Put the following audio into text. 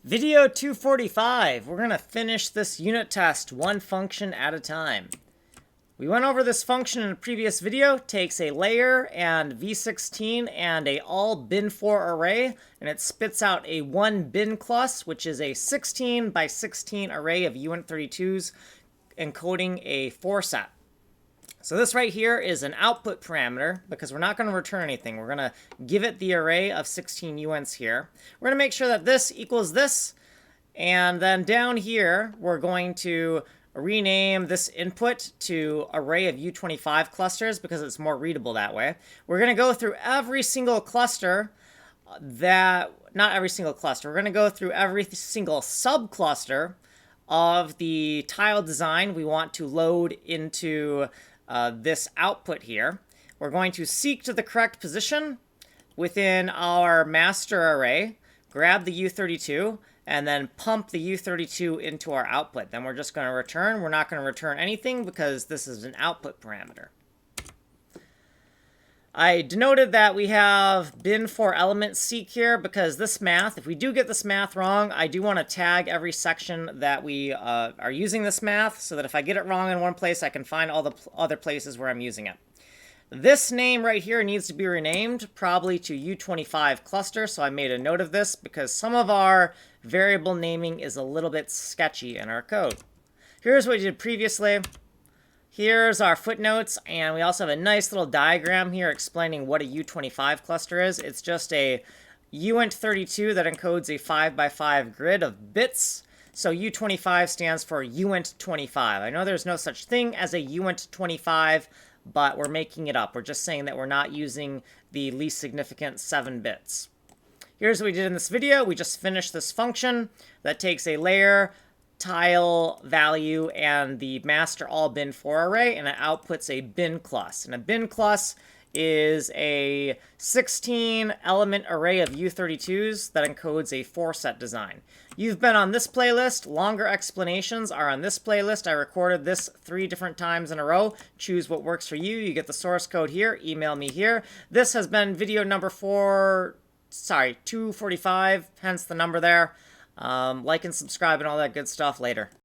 Video 245. We're going to finish this unit test one function at a time. We went over this function in a previous video. Takes a layer and v16 and a all bin4 array, and it spits out a one bin class, which is a 16 by 16 array of uint32s encoding a 4 set. So this right here is an output parameter because we're not going to return anything. We're going to give it the array of 16 uints here. We're going to make sure that this equals this. And then down here, we're going to rename this input to array of U25 clusters because it's more readable that way. We're going to go through every single cluster not every single cluster. We're going to go through every single subcluster of the tile design we want to load into this output here. We're going to seek to the correct position within our master array, grab the U32, and then pump the U32 into our output. Then we're just going to return. We're not going to return anything because this is an output parameter. I denoted that we have bin4 element seek here because this math, if we do get this math wrong, I do want to tag every section that we are using this math so that if I get it wrong in one place, I can find all the other places where I'm using it. This name right here needs to be renamed probably to U25 cluster, so I made a note of this because some of our variable naming is a little bit sketchy in our code. Here's what we did previously. Here's our footnotes, and we also have a nice little diagram here explaining what a U25 cluster is. It's just a uint32 that encodes a 5 by 5 grid of bits. So U25 stands for uint25. I know there's no such thing as a uint25, but we're making it up. We're just saying that we're not using the least significant 7 bits. Here's what we did in this video. We just finished this function that takes a layer, tile value, and the master all bin4 array, and it outputs a bin class. And a bin class is a 16 element array of U32s that encodes a 4 set design. You've been on this playlist. Longer explanations are on this playlist. I recorded this 3 different times in a row. Choose what works for you. You get the source code here. Email me here. This has been video number 245, hence the number there. Like and subscribe and all that good stuff later.